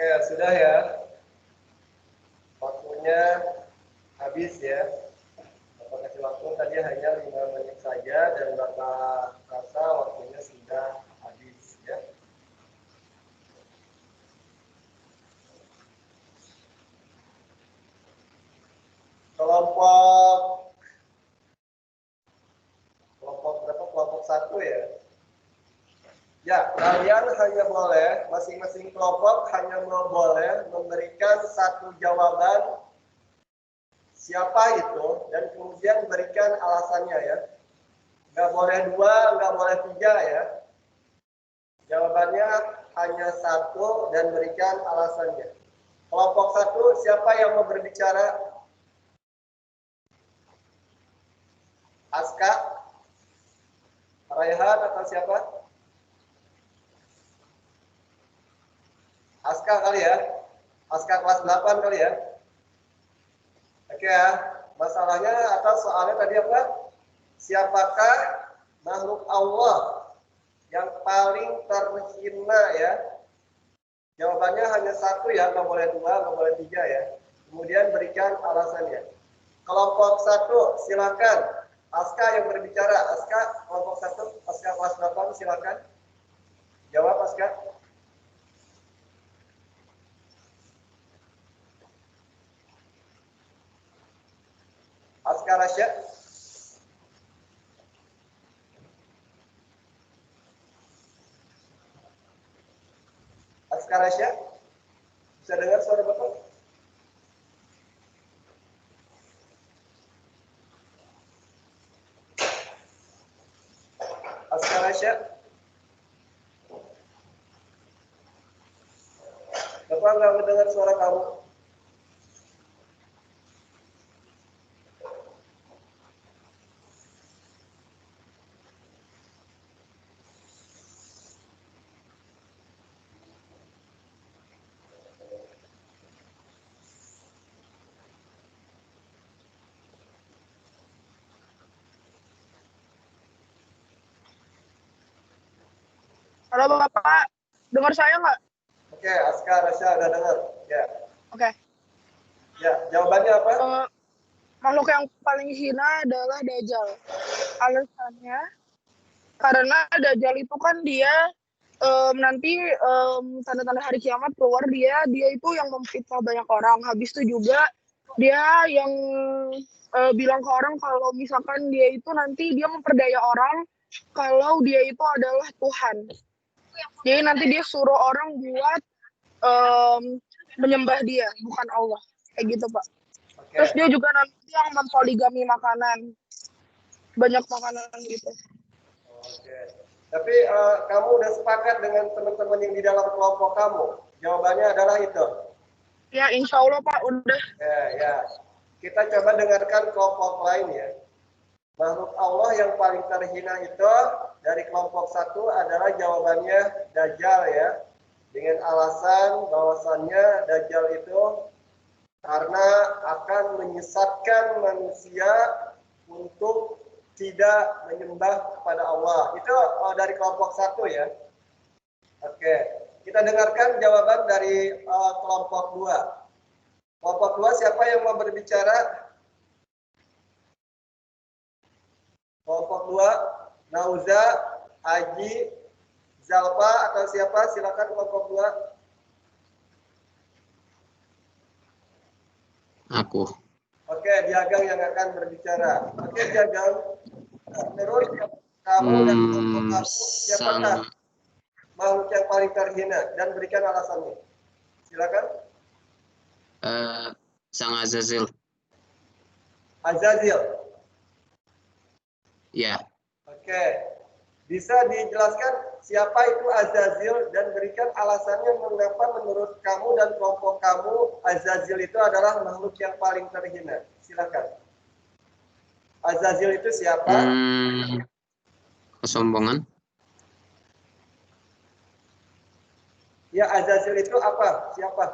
Oke, sudah ya. Waktunya habis ya. Bapak kasih waktu tadi hanya 5 menit saja dan Bapak rasa waktunya sudah habis ya. Kelompok berapa? Kelompok 1 ya. Ya, kalian hanya boleh, masing-masing kelompok hanya boleh memberikan satu jawaban siapa itu dan kemudian berikan alasannya ya. Nggak boleh 2, nggak boleh 3 ya. Jawabannya hanya 1 dan berikan alasannya. Kelompok 1, siapa yang mau berbicara? Aska? Raihan atau siapa? Aska kali ya? Aska kelas 8 kali ya? Oke ya, masalahnya atau soalnya tadi apa? Siapakah makhluk Allah yang paling terhina ya? Jawabannya hanya 1 ya, nggak boleh 2, nggak boleh 3 ya. Kemudian berikan alasannya. Kelompok 1, silakan. Aska yang berbicara. Aska, kelompok 1, Aska kelas 8, silakan. Jawab Aska. Aska Rasya. Aska Rasya. Bisa dengar suara Bapak? Aska Rasya. Bapak nggak mendengar suara kamu. Halo Bapak, dengar saya nggak? Oke, Aska Rasya udah dengar. Ya. Oke. Ya, jawabannya apa? Makhluk yang paling hina adalah Dajjal. Alasannya karena Dajjal itu kan dia nanti tanda-tanda hari kiamat keluar dia itu yang memfitnah banyak orang. Habis itu juga dia yang bilang ke orang kalau misalkan dia itu nanti dia memperdaya orang kalau dia itu adalah Tuhan. Jadi nanti dia suruh orang buat menyembah dia, bukan Allah. Kayak gitu, Pak. Oke. Terus dia juga nanti yang mempoligami makanan. Banyak makanan gitu. Oke. Tapi kamu udah sepakat dengan teman-teman yang di dalam kelompok kamu? Jawabannya adalah itu? Ya, insya Allah, Pak. Udah. Ya. Kita coba dengarkan kelompok lain ya. Makhluk Allah yang paling terhina itu dari kelompok 1 adalah jawabannya Dajjal ya. Dengan alasan bahwasannya Dajjal itu karena akan menyesatkan manusia untuk tidak menyembah kepada Allah. Itu dari kelompok 1 ya. Oke, kita dengarkan jawaban dari kelompok 2. Kelompok 2 siapa yang mau berbicara? Kelompok 2, Nauza, Aji, Zalpa atau siapa? Silakan kelompok 2. Aku. Oke, Diagang yang akan berbicara. Oke, Diagang. Menurut kamu dan kelompok kamu, siapakah makhluk yang paling terhina? Dan berikan alasannya. Silakan. Sang Azazil. Azazil. Ya. Oke. Bisa dijelaskan siapa itu Azazil dan berikan alasannya mengapa menurut kamu dan kelompok kamu Azazil itu adalah makhluk yang paling terhina. Silakan. Azazil itu siapa? Kesombongan. Ya, Azazil itu apa? Siapa?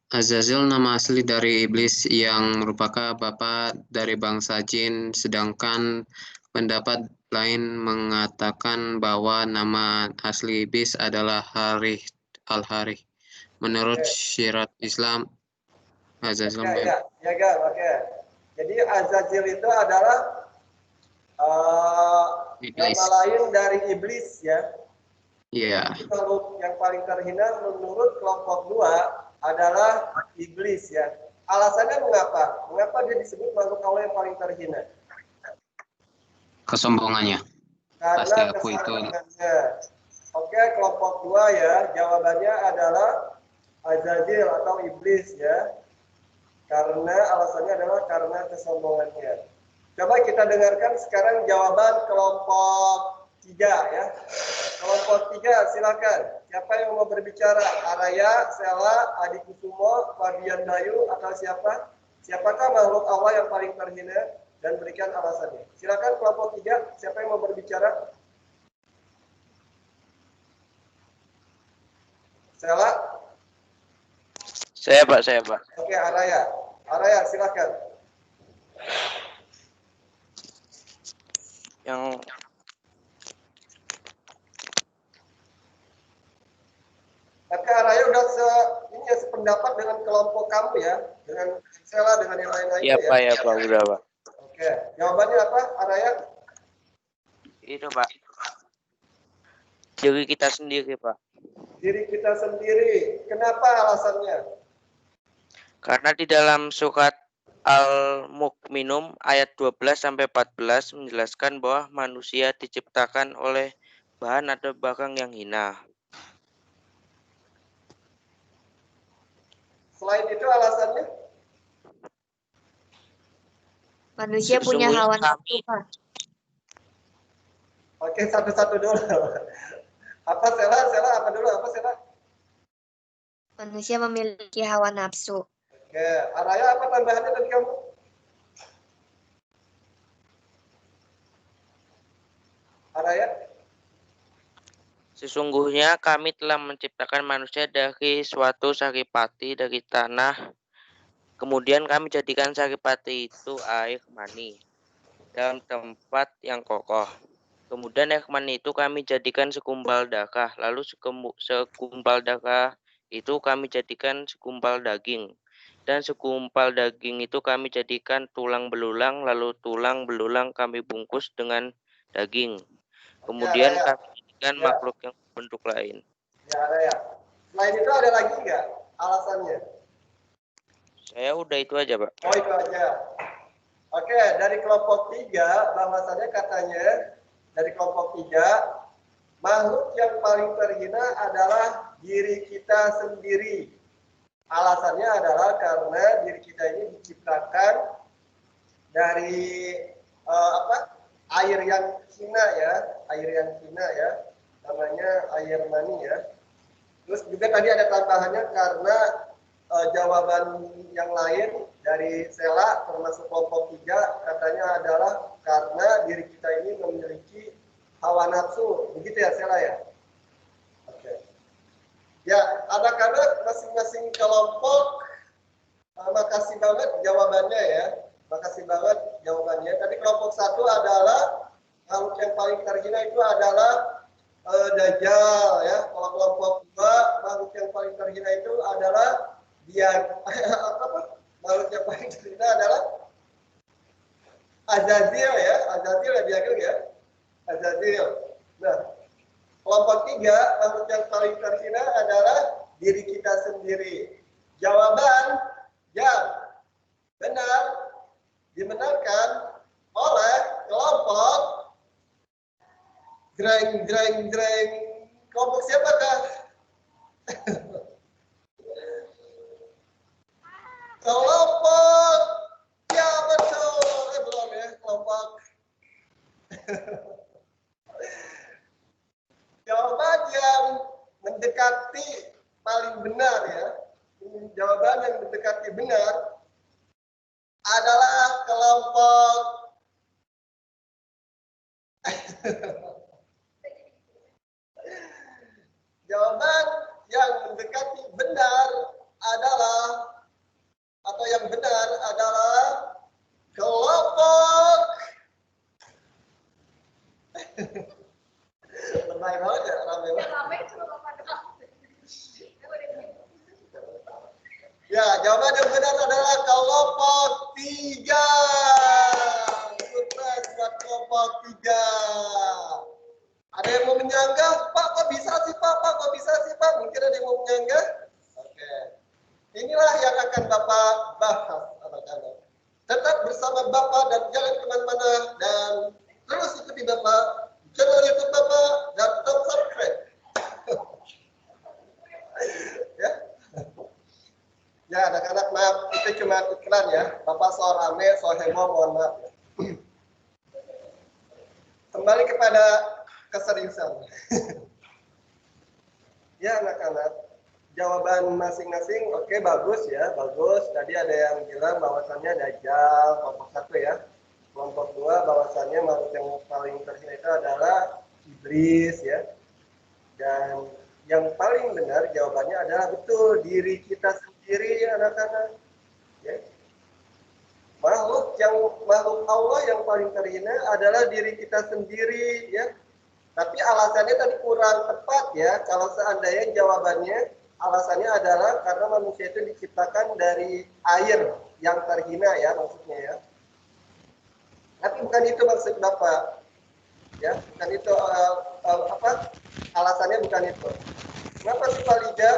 Azazil nama asli dari iblis yang merupakan bapak dari bangsa jin, sedangkan pendapat lain mengatakan bahwa nama asli iblis adalah Harith al-Harith. Menurut Oke. syirat Islam, Azazil Ya, oke. Jadi Azazil itu adalah iblis. nama lain dari iblis ya. Iya. Jadi makhluk yang paling terhina menurut kelompok 2 adalah iblis ya. Alasannya mengapa? Mengapa dia disebut makhluk Allah yang paling terhina? Kesombongannya. Pasti Karena aku itu. kesombongannya. Oke, kelompok 2 ya. Jawabannya adalah Azazil atau iblis ya. Karena alasannya adalah karena kesombongannya. Coba kita dengarkan sekarang jawaban kelompok 3 ya. Kelompok 3 silakan. Siapa yang mau berbicara? Araya, Sela, Adi Kusumo, Fabian Bayu atau siapa? Siapakah makhluk Allah yang paling terhina dan berikan alasannya? Silakan kelompok 3. Siapa yang mau berbicara? Sela? Saya Pak. Oke, Araya. Araya, silakan. Yang Tapi Araya udah sependapat dengan kelompok kamu ya, dengan Sela, dengan yang lain-lainnya ya. ya Pak, udah Pak. Oke, jawabannya apa, Araya? Itu Pak. Diri kita sendiri Pak. Diri kita sendiri. Kenapa alasannya? Karena di dalam surat Al-Mu'minun ayat 12-14 menjelaskan bahwa manusia diciptakan oleh bahan atau barang yang hina. Selain itu alasannya? Manusia punya hawa nafsu, Pak. Oke, satu-satu dulu. Apa Sela? Apa dulu? Apa Sela? Manusia memiliki hawa nafsu. Oke, Araya apa tambahannya dari kamu? Araya? Sesungguhnya kami telah menciptakan manusia dari suatu saripati dari tanah. Kemudian kami jadikan saripati itu air mani dalam tempat yang kokoh. Kemudian air mani itu kami jadikan segumpal darah. Lalu segumpal darah itu kami jadikan segumpal daging. Dan segumpal daging itu kami jadikan tulang belulang. Lalu tulang belulang kami bungkus dengan daging. Kemudian kami jadikan makhluk yang bentuk lain. Ya, Araya. Selain itu ada lagi nggak alasannya? Saya udah itu aja, Pak. Oh, itu aja. Oke, dari kelompok 3, bahwasannya katanya dari kelompok 3, makhluk yang paling terhina adalah diri kita sendiri. Alasannya adalah karena diri kita ini diciptakan dari air yang hina ya, namanya air mani ya. Terus juga tadi ada tambahannya karena jawaban yang lain dari Sela termasuk kelompok 3 katanya adalah karena diri kita ini memiliki hawa nafsu. Begitu ya Sela ya? Oke. Ya, anak-anak masing-masing kelompok makasih banget jawabannya ya. Makasih banget jawabannya. Tadi kelompok 1 adalah makhluk yang paling terhina itu adalah Dajjal ya. Kalau kelompok 2 makhluk yang paling terhina itu adalah makhluk yang paling terhina adalah Azazil ya. Azazil ya Biagel ya. Azazil. Nah, kelompok 3 makhluk yang paling terhina adalah diri kita sendiri. Jawaban yang benar dibenarkan oleh kelompok Greng. Kelompok siapakah? Kelompok. Ya betul. Belum ya kelompok. Jawaban yang mendekati paling benar ya. Jawaban yang mendekati benar adalah kelompok jawaban yang mendekati benar adalah atau yang benar adalah kelompok 3. Sukses buat kelompok 3. Ada yang mau menyanggah? Pak, kok bisa sih Pak? Pak, kok bisa sih Pak? Mungkin ada yang mau menyanggah? Oke. Inilah yang akan Bapak bahas, anak-anak. Tetap bersama Bapak dan jangan kemana-mana. Dan terus ikuti Bapak, channel YouTube Bapak, dan tetap subscribe. Ya. Ya, anak-anak, maaf, itu cuma iklan ya. Bapak so rame, so heboh, mohon maaf. Kembali kepada keseriusan. Ya, anak-anak, jawaban masing-masing oke, bagus ya, bagus. Tadi ada yang bilang bahwasannya Dajjal, kelompok 1 ya. Kelompok 2 bahwasannya makhluk yang paling terhina itu adalah iblis ya. Dan yang paling benar jawabannya adalah betul, diri kita sendiri anak-anak. Ya. Makhluk Allah yang paling terhina adalah diri kita sendiri ya. Tapi alasannya tadi kurang tepat ya. Kalau seandainya jawabannya alasannya adalah karena manusia itu diciptakan dari air yang terhina ya maksudnya ya. Tapi bukan itu maksud Bapak. Ya, bukan itu alasannya bukan itu. Kenapa sih Pak Lija?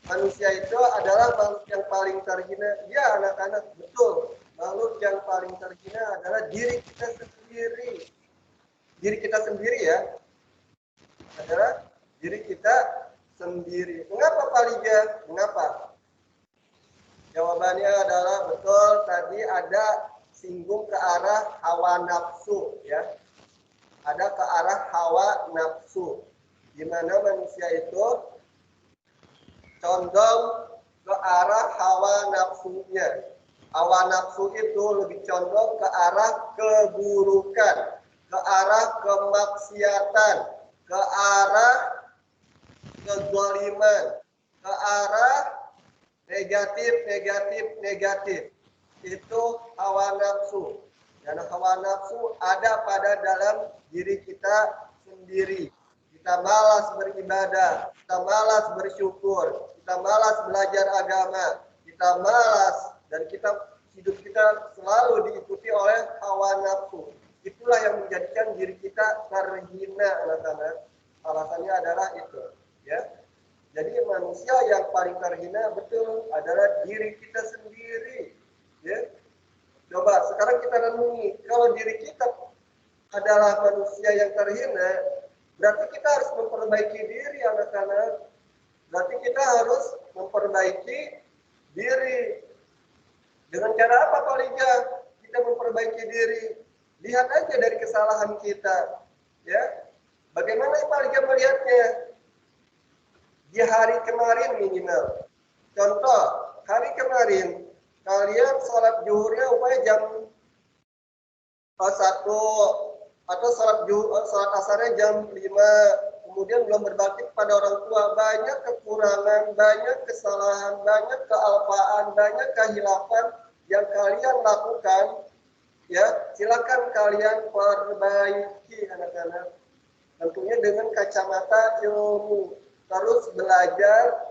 Manusia itu adalah makhluk yang paling terhina. Ya, anak-anak, betul. Makhluk yang paling terhina adalah diri kita sendiri. Diri kita sendiri ya. Adalah diri kita sendiri. Mengapa Pak Lija? Mengapa? Jawabannya adalah betul, tadi ada singgung ke arah hawa nafsu ya. Ada ke arah hawa nafsu. Di mana manusia itu condong ke arah hawa nafsunya. Hawa nafsu itu lebih condong ke arah keburukan, ke arah kemaksiatan, ke arah kezaliman, ke arah negatif. Itu hawa nafsu. Dan hawa nafsu ada pada dalam diri kita sendiri. Kita malas beribadah, kita malas bersyukur, kita malas belajar agama, kita malas dan hidup kita selalu diikuti oleh hawa nafsu. Itulah yang menjadikan diri kita terhina, anak-anak. Alasannya adalah itu, ya. Jadi manusia yang paling terhina betul adalah diri kita sendiri, ya. Coba sekarang kita renungi, kalau diri kita adalah manusia yang terhina, berarti kita harus memperbaiki diri, anak-anak. Berarti kita harus memperbaiki diri. Dengan cara apa, Pak Liga? Kita memperbaiki diri. Lihat aja dari kesalahan kita, ya. Bagaimana Pak Liga melihatnya? Di hari kemarin minimal. Contoh, hari kemarin kalian sholat zuhurnya upaya jam 1 atau sholat asarnya jam 5, kemudian belum berbakti kepada orang tua, banyak kekurangan, banyak kesalahan, banyak kealpaan, banyak kehilafan yang kalian lakukan, ya silakan kalian perbaiki anak-anak. Tentunya dengan kacamata ilmu, terus belajar,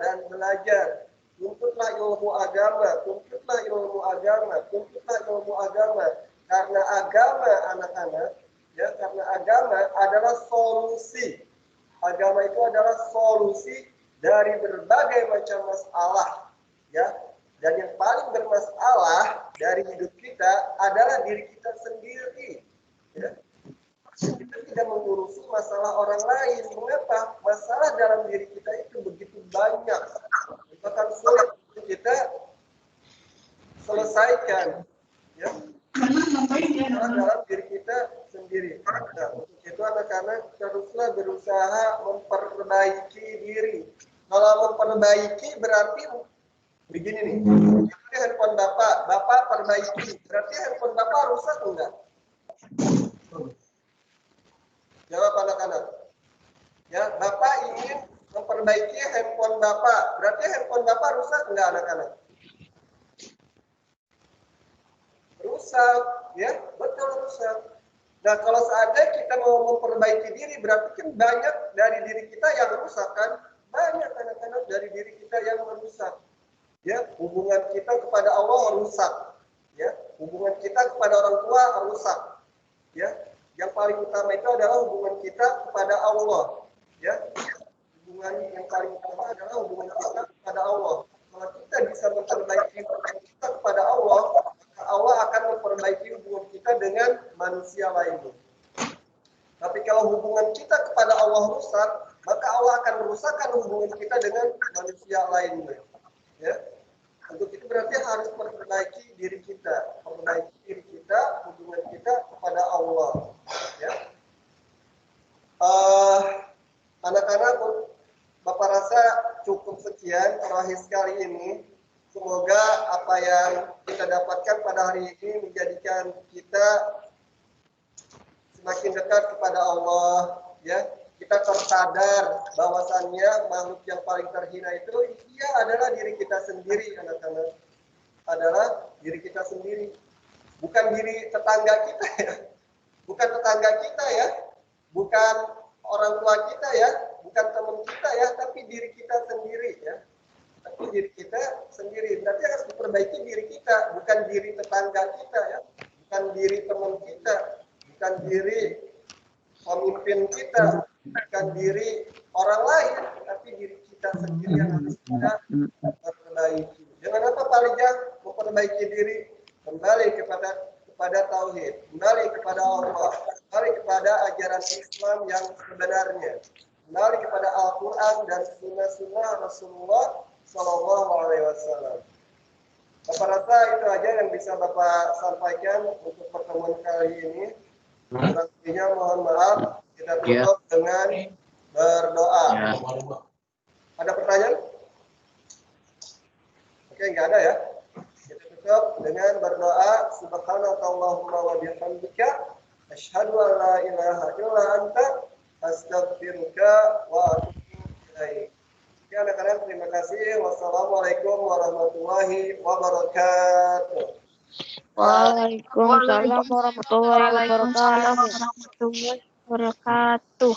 dan belajar. Tuntutlah ilmu agama, karena agama anak-anak, ya karena agama adalah solusi. Agama itu adalah solusi dari berbagai macam masalah, ya. Dan yang paling bermasalah dari hidup kita adalah diri kita sendiri, ya. Kita tidak mengurusi masalah orang lain. Mengapa? Masalah dalam diri kita itu begitu banyak. Bahkan sulit untuk kita selesaikan, ya. Dalam diri kita sendiri. Nah, untuk itu anak-anak teruslah berusaha memperbaiki diri. Kalau memperbaiki berarti begini nih. Ini handphone Bapak perbaiki. Berarti handphone Bapak rusak enggak? Jawab anak-anak. Ya, Bapak ingin memperbaiki handphone Bapak. Berarti handphone Bapak rusak enggak anak-anak? Rusak, ya, betul rusak. Nah, kalau seandainya kita mau memperbaiki diri, berarti kan banyak dari diri kita yang rusak kan? Banyak anak-anak dari diri kita yang merusak. Ya, hubungan kita kepada Allah rusak. Ya, hubungan kita kepada orang tua rusak. Ya, yang paling utama itu adalah hubungan kita kepada Allah. Ya, hubungan yang paling utama adalah hubungan kita kepada Allah. Kalau kita bisa memperbaiki hubungan kita kepada Allah, maka Allah akan memperbaiki hubungan kita dengan manusia lainnya. Tapi kalau hubungan kita kepada Allah rusak, maka Allah akan merusakkan hubungan kita dengan manusia lainnya. Ya, untuk itu berarti harus memperbaiki diri kita, hubungan kita kepada Allah. Ya, anak-anak, Bapak rasa cukup sekian rohis kali ini. Semoga apa yang kita dapatkan pada hari ini menjadikan kita semakin dekat kepada Allah. Ya, kita tersadar bahwasannya makhluk yang paling terhina itu dia adalah diri kita sendiri, anak-anak. Adalah diri kita sendiri, bukan diri tetangga kita ya, bukan tetangga kita ya, bukan orang tua kita ya, bukan teman kita ya, tapi diri kita sendiri ya. Tapi diri kita sendiri. Berarti harus memperbaiki diri kita, bukan diri tetangga kita ya, bukan diri teman kita, bukan diri pemimpin kita, bukan diri orang lain, tapi diri kita sendiri yang harus kita perbaiki. Dengan apa Pak Lijah? Memperbaiki diri, kembali kepada tauhid, kembali kepada Allah, kembali kepada ajaran Islam yang sebenarnya, kembali kepada Al-Quran dan sunnah-sunnah Rasulullah Sallallahu Alaihi Wasallam. Bapak rasa itu aja yang bisa Bapak sampaikan untuk pertemuan kali ini. Selanjutnya mohon maaf, kita tutup dengan berdoa. Ada pertanyaan? Oke, nggak ada ya. Kita tutup dengan berdoa. Subhanakallahumma wa bihamdika asyhadu an la ilaha illa anta astaghfiruka wa atubu ilaik. Oke, anak-anak, terima kasih. Wassalamualaikum warahmatullahi wabarakatuh. Waalaikumsalam warahmatullahi wabarakatuh.